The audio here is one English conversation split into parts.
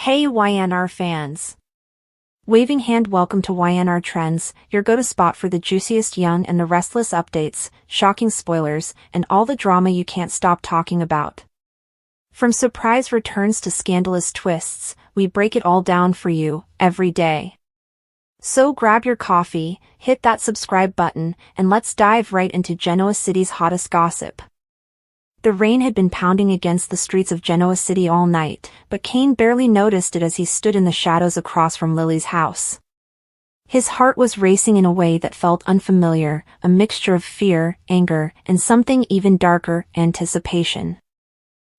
Hey YNR fans! Waving hand, welcome to YNR Trends, your go-to spot for the juiciest Young and the Restless updates, shocking spoilers, and all the drama you can't stop talking about. From surprise returns to scandalous twists, we break it all down for you, every day. So grab your coffee, hit that subscribe button, and let's dive right into Genoa City's hottest gossip. The rain had been pounding against the streets of Genoa City all night, but Kane barely noticed it as he stood in the shadows across from Lily's house. His heart was racing in a way that felt unfamiliar, a mixture of fear, anger, and something even darker, anticipation.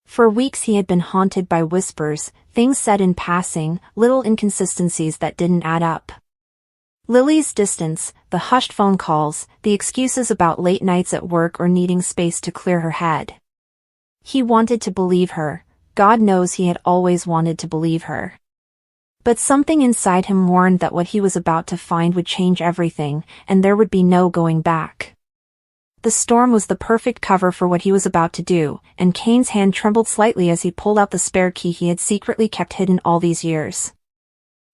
For weeks he had been haunted by whispers, things said in passing, little inconsistencies that didn't add up. Lily's distance, the hushed phone calls, the excuses about late nights at work or needing space to clear her head. He wanted to believe her. God knows he had always wanted to believe her. But something inside him warned that what he was about to find would change everything, and there would be no going back. The storm was the perfect cover for what he was about to do, and Kane's hand trembled slightly as he pulled out the spare key he had secretly kept hidden all these years.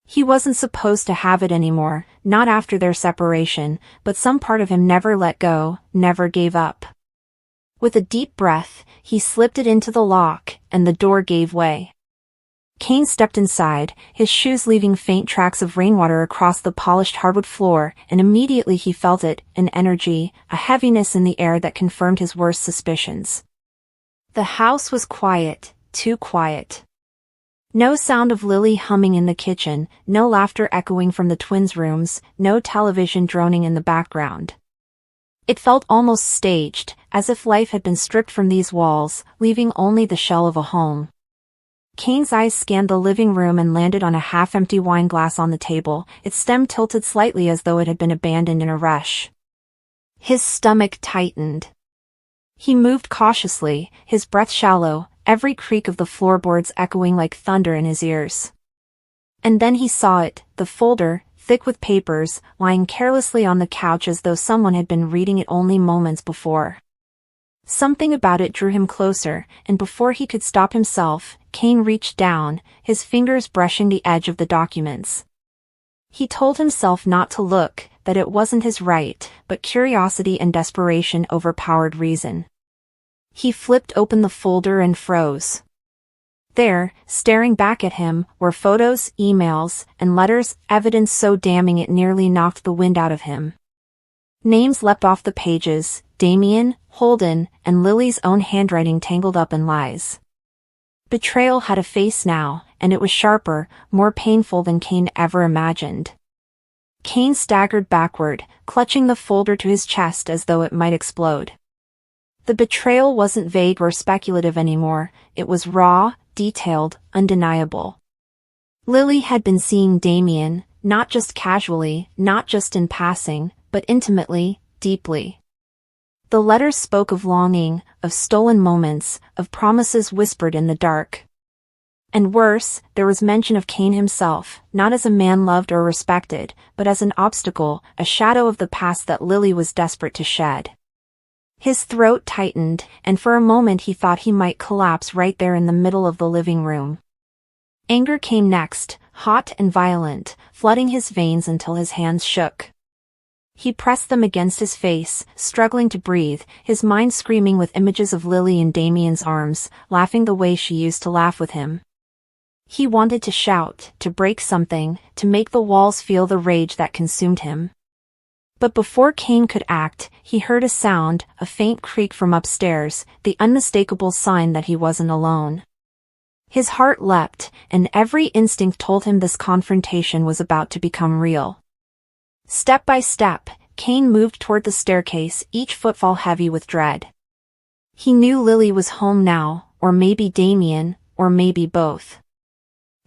He wasn't supposed to have it anymore, not after their separation, but some part of him never let go, never gave up. With a deep breath, he slipped it into the lock, and the door gave way. Kane stepped inside, his shoes leaving faint tracks of rainwater across the polished hardwood floor, and immediately he felt it, an energy, a heaviness in the air that confirmed his worst suspicions. The house was quiet, too quiet. No sound of Lily humming in the kitchen, no laughter echoing from the twins' rooms, no television droning in the background. It felt almost staged, as if life had been stripped from these walls, leaving only the shell of a home. Kane's eyes scanned the living room and landed on a half-empty wine glass on the table, its stem tilted slightly as though it had been abandoned in a rush. His stomach tightened. He moved cautiously, his breath shallow, every creak of the floorboards echoing like thunder in his ears. And then he saw it, the folder, thick with papers, lying carelessly on the couch as though someone had been reading it only moments before. Something about it drew him closer, and before he could stop himself, Kane reached down, his fingers brushing the edge of the documents. He told himself not to look, that it wasn't his right, but curiosity and desperation overpowered reason. He flipped open the folder and froze. There, staring back at him, were photos, emails, and letters, evidence so damning it nearly knocked the wind out of him. Names leapt off the pages, Damien, Holden, and Lily's own handwriting tangled up in lies. Betrayal had a face now, and it was sharper, more painful than Kane ever imagined. Kane staggered backward, clutching the folder to his chest as though it might explode. The betrayal wasn't vague or speculative anymore, it was raw, detailed, undeniable. Lily had been seeing Damien, not just casually, not just in passing, but intimately, deeply. The letters spoke of longing, of stolen moments, of promises whispered in the dark. And worse, there was mention of Kane himself, not as a man loved or respected, but as an obstacle, a shadow of the past that Lily was desperate to shed. His throat tightened, and for a moment he thought he might collapse right there in the middle of the living room. Anger came next, hot and violent, flooding his veins until his hands shook. He pressed them against his face, struggling to breathe, his mind screaming with images of Lily in Damien's arms, laughing the way she used to laugh with him. He wanted to shout, to break something, to make the walls feel the rage that consumed him. But before Kane could act, he heard a sound, a faint creak from upstairs, the unmistakable sign that he wasn't alone. His heart leapt, and every instinct told him this confrontation was about to become real. Step by step, Kane moved toward the staircase, each footfall heavy with dread. He knew Lily was home now, or maybe Damien, or maybe both.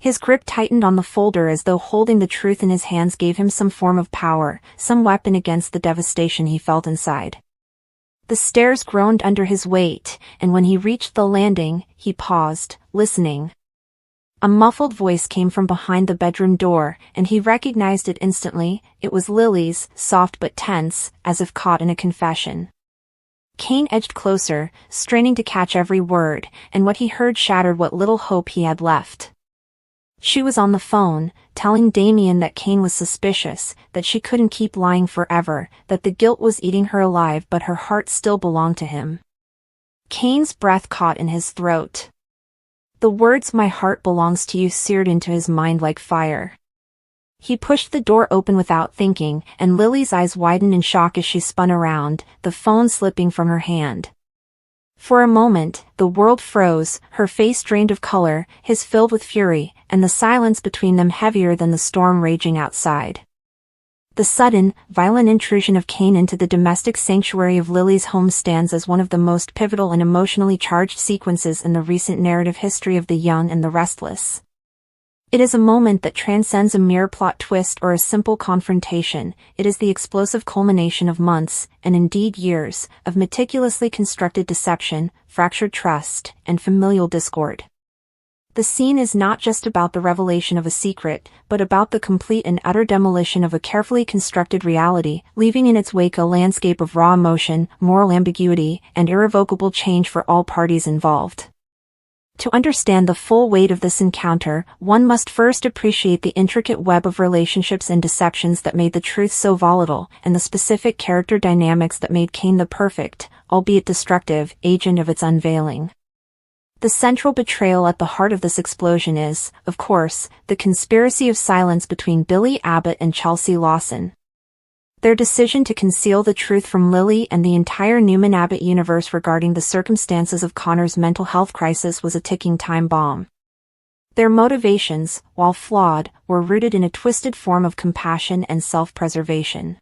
His grip tightened on the folder as though holding the truth in his hands gave him some form of power, some weapon against the devastation he felt inside. The stairs groaned under his weight, and when he reached the landing, he paused, listening. A muffled voice came from behind the bedroom door, and he recognized it instantly. It was Lily's, soft but tense, as if caught in a confession. Kane edged closer, straining to catch every word, and what he heard shattered what little hope he had left. She was on the phone, telling Damien that Kane was suspicious, that she couldn't keep lying forever, that the guilt was eating her alive but her heart still belonged to him. Kane's breath caught in his throat. The words "my heart belongs to you" seared into his mind like fire. He pushed the door open without thinking, and Lily's eyes widened in shock as she spun around, the phone slipping from her hand. For a moment, the world froze, her face drained of color, his filled with fury, and the silence between them heavier than the storm raging outside. The sudden, violent intrusion of Kane into the domestic sanctuary of Lily's home stands as one of the most pivotal and emotionally charged sequences in the recent narrative history of The Young and the Restless. It is a moment that transcends a mere plot twist or a simple confrontation. It is the explosive culmination of months, and indeed years, of meticulously constructed deception, fractured trust, and familial discord. The scene is not just about the revelation of a secret, but about the complete and utter demolition of a carefully constructed reality, leaving in its wake a landscape of raw emotion, moral ambiguity, and irrevocable change for all parties involved. To understand the full weight of this encounter, one must first appreciate the intricate web of relationships and deceptions that made the truth so volatile, and the specific character dynamics that made Kane the perfect, albeit destructive, agent of its unveiling. The central betrayal at the heart of this explosion is, of course, the conspiracy of silence between Billy Abbott and Chelsea Lawson. Their decision to conceal the truth from Lily and the entire Newman Abbott universe regarding the circumstances of Connor's mental health crisis was a ticking time bomb. Their motivations, while flawed, were rooted in a twisted form of compassion and self-preservation.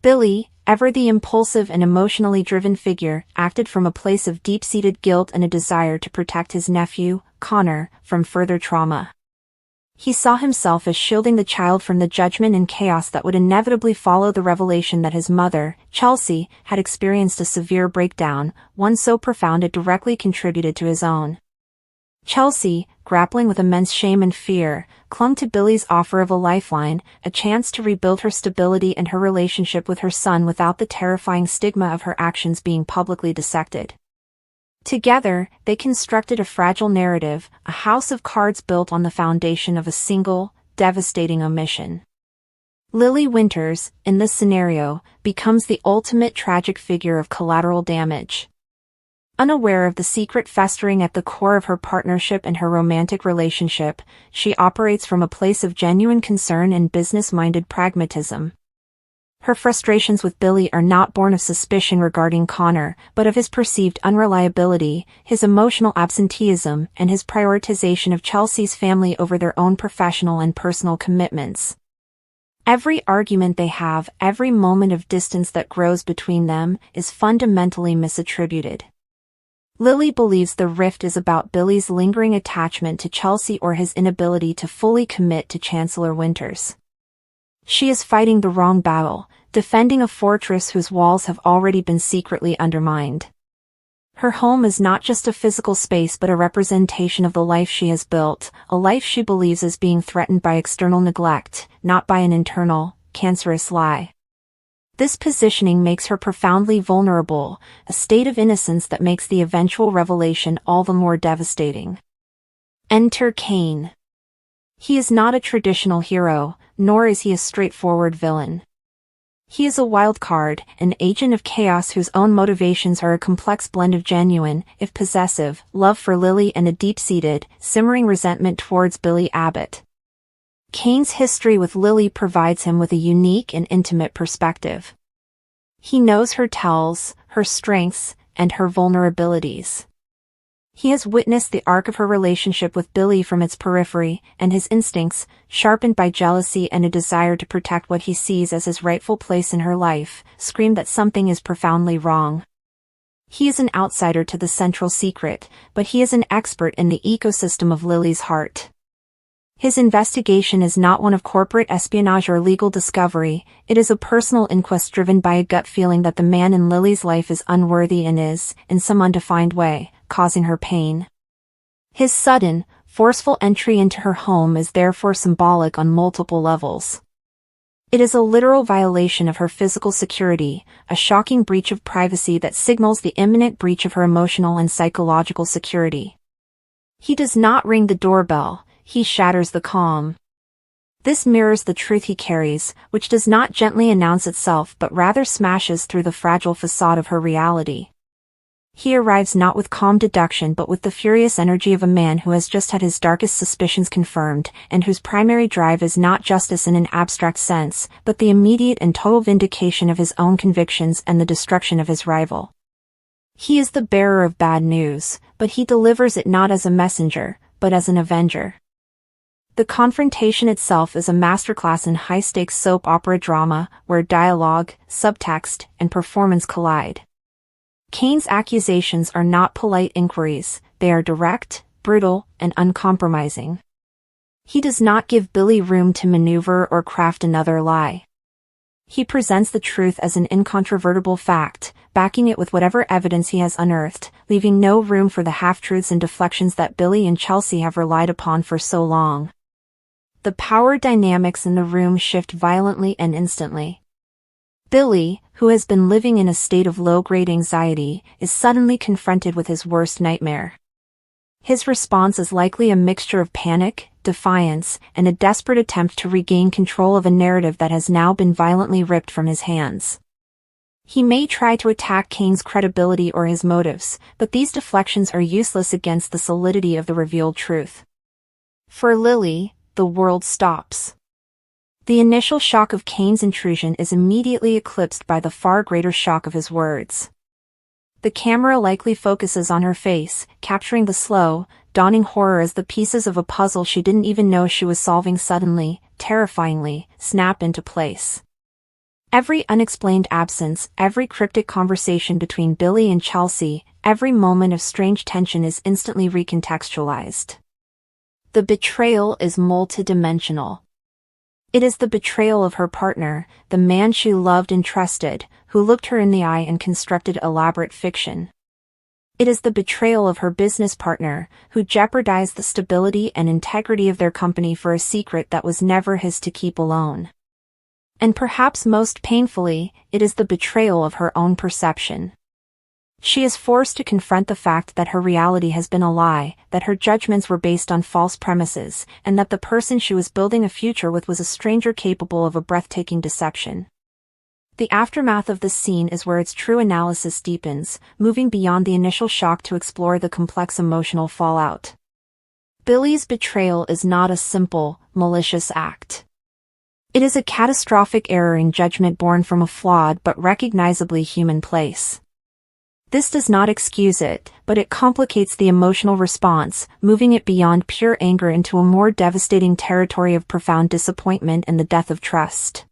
Billy, ever the impulsive and emotionally driven figure, acted from a place of deep-seated guilt and a desire to protect his nephew, Connor, from further trauma. He saw himself as shielding the child from the judgment and chaos that would inevitably follow the revelation that his mother, Chelsea, had experienced a severe breakdown, one so profound it directly contributed to his own. Chelsea, grappling with immense shame and fear, clung to Billy's offer of a lifeline, a chance to rebuild her stability and her relationship with her son without the terrifying stigma of her actions being publicly dissected. Together, they constructed a fragile narrative, a house of cards built on the foundation of a single, devastating omission. Lily Winters, in this scenario, becomes the ultimate tragic figure of collateral damage. Unaware of the secret festering at the core of her partnership and her romantic relationship, she operates from a place of genuine concern and business-minded pragmatism. Her frustrations with Billy are not born of suspicion regarding Connor, but of his perceived unreliability, his emotional absenteeism, and his prioritization of Chelsea's family over their own professional and personal commitments. Every argument they have, every moment of distance that grows between them, is fundamentally misattributed. Lily believes the rift is about Billy's lingering attachment to Chelsea or his inability to fully commit to Chancellor Winters. She is fighting the wrong battle, defending a fortress whose walls have already been secretly undermined. Her home is not just a physical space but a representation of the life she has built, a life she believes is being threatened by external neglect, not by an internal, cancerous lie. This positioning makes her profoundly vulnerable, a state of innocence that makes the eventual revelation all the more devastating. Enter Kane. He is not a traditional hero, nor is he a straightforward villain. He is a wild card, an agent of chaos whose own motivations are a complex blend of genuine, if possessive, love for Lily and a deep-seated, simmering resentment towards Billy Abbott. Kane's history with Lily provides him with a unique and intimate perspective. He knows her tells, her strengths, and her vulnerabilities. He has witnessed the arc of her relationship with Billy from its periphery, and his instincts, sharpened by jealousy and a desire to protect what he sees as his rightful place in her life, scream that something is profoundly wrong. He is an outsider to the central secret, but he is an expert in the ecosystem of Lily's heart. His investigation is not one of corporate espionage or legal discovery, it is a personal inquest driven by a gut feeling that the man in Lily's life is unworthy and is, in some undefined way, causing her pain. His sudden, forceful entry into her home is therefore symbolic on multiple levels. It is a literal violation of her physical security, a shocking breach of privacy that signals the imminent breach of her emotional and psychological security. He does not ring the doorbell. he shatters the calm. This mirrors the truth he carries, which does not gently announce itself but rather smashes through the fragile facade of her reality. He arrives not with calm deduction but with the furious energy of a man who has just had his darkest suspicions confirmed, and whose primary drive is not justice in an abstract sense, but the immediate and total vindication of his own convictions and the destruction of his rival. He is the bearer of bad news, but he delivers it not as a messenger, but as an avenger. The confrontation itself is a masterclass in high-stakes soap opera drama, where dialogue, subtext, and performance collide. Kane's accusations are not polite inquiries, they are direct, brutal, and uncompromising. He does not give Billy room to maneuver or craft another lie. He presents the truth as an incontrovertible fact, backing it with whatever evidence he has unearthed, leaving no room for the half-truths and deflections that Billy and Chelsea have relied upon for so long. The power dynamics in the room shift violently and instantly. Billy, who has been living in a state of low-grade anxiety, is suddenly confronted with his worst nightmare. His response is likely a mixture of panic, defiance, and a desperate attempt to regain control of a narrative that has now been violently ripped from his hands. He may try to attack Kane's credibility or his motives, but these deflections are useless against the solidity of the revealed truth. For Lily, the world stops. The initial shock of Kane's intrusion is immediately eclipsed by the far greater shock of his words. The camera likely focuses on her face, capturing the slow, dawning horror as the pieces of a puzzle she didn't even know she was solving suddenly, terrifyingly, snap into place. Every unexplained absence, every cryptic conversation between Billy and Chelsea, every moment of strange tension is instantly recontextualized. The betrayal is multidimensional. It is the betrayal of her partner, the man she loved and trusted, who looked her in the eye and constructed elaborate fiction. It is the betrayal of her business partner, who jeopardized the stability and integrity of their company for a secret that was never his to keep alone. And perhaps most painfully, it is the betrayal of her own perception. She is forced to confront the fact that her reality has been a lie, that her judgments were based on false premises, and that the person she was building a future with was a stranger capable of a breathtaking deception. The aftermath of this scene is where its true analysis deepens, moving beyond the initial shock to explore the complex emotional fallout. Billy's betrayal is not a simple, malicious act. It is a catastrophic error in judgment born from a flawed but recognizably human place. This does not excuse it, but it complicates the emotional response, moving it beyond pure anger into a more devastating territory of profound disappointment and the death of trust.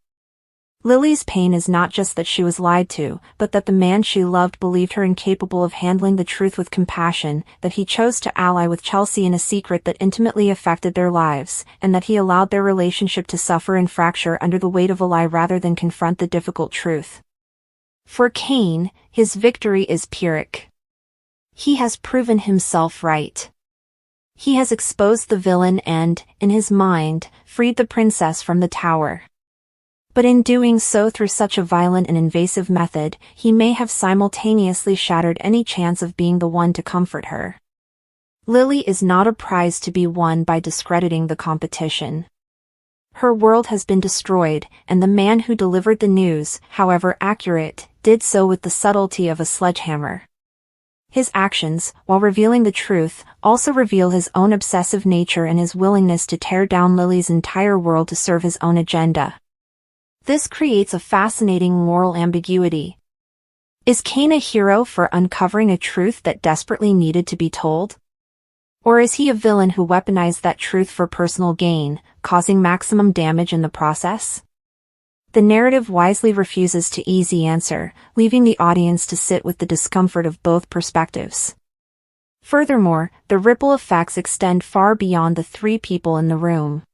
Lily's pain is not just that she was lied to, but that the man she loved believed her incapable of handling the truth with compassion, that he chose to ally with Chelsea in a secret that intimately affected their lives, and that he allowed their relationship to suffer and fracture under the weight of a lie rather than confront the difficult truth. For Kane, his victory is Pyrrhic. He has proven himself right. He has exposed the villain and, in his mind, freed the princess from the tower. But in doing so through such a violent and invasive method, he may have simultaneously shattered any chance of being the one to comfort her. Lily is not a prize to be won by discrediting the competition. Her world has been destroyed, and the man who delivered the news, however accurate, did so with the subtlety of a sledgehammer. His actions, while revealing the truth, also reveal his own obsessive nature and his willingness to tear down Lily's entire world to serve his own agenda. This creates a fascinating moral ambiguity. Is Kane a hero for uncovering a truth that desperately needed to be told? Or is he a villain who weaponized that truth for personal gain, causing maximum damage in the process? The narrative wisely refuses to easy answer, leaving the audience to sit with the discomfort of both perspectives. Furthermore, the ripple effects extend far beyond the three people in the room.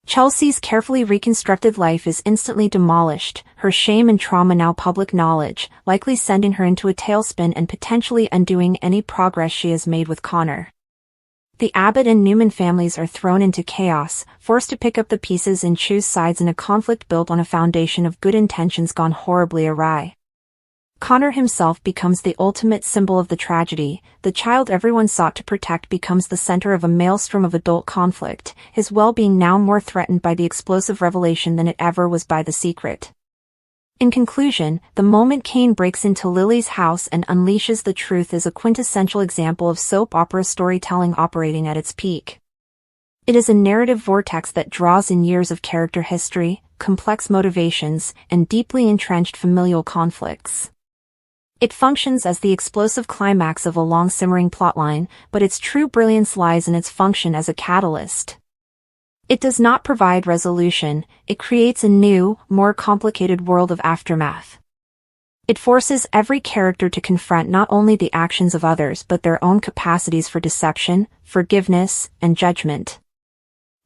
Chelsea's carefully reconstructed life is instantly demolished, her shame and trauma now public knowledge, likely sending her into a tailspin and potentially undoing any progress she has made with Connor. The Abbott and Newman families are thrown into chaos, forced to pick up the pieces and choose sides in a conflict built on a foundation of good intentions gone horribly awry. Connor himself becomes the ultimate symbol of the tragedy. The child everyone sought to protect becomes the center of a maelstrom of adult conflict, his well-being now more threatened by the explosive revelation than it ever was by the secret. In conclusion, the moment Kane breaks into Lily's house and unleashes the truth is a quintessential example of soap opera storytelling operating at its peak. It is a narrative vortex that draws in years of character history, complex motivations, and deeply entrenched familial conflicts. It functions as the explosive climax of a long-simmering plotline, but its true brilliance lies in its function as a catalyst. It does not provide resolution, it creates a new, more complicated world of aftermath. It forces every character to confront not only the actions of others but their own capacities for deception, forgiveness, and judgment.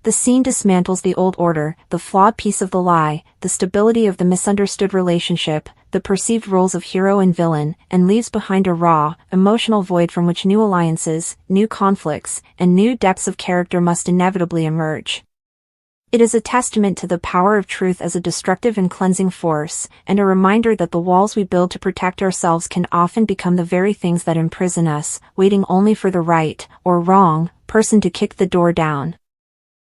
The scene dismantles the old order, the flawed piece of the lie, the stability of the misunderstood relationship, the perceived roles of hero and villain, and leaves behind a raw, emotional void from which new alliances, new conflicts, and new depths of character must inevitably emerge. It is a testament to the power of truth as a destructive and cleansing force, and a reminder that the walls we build to protect ourselves can often become the very things that imprison us, waiting only for the right, or wrong, person to kick the door down.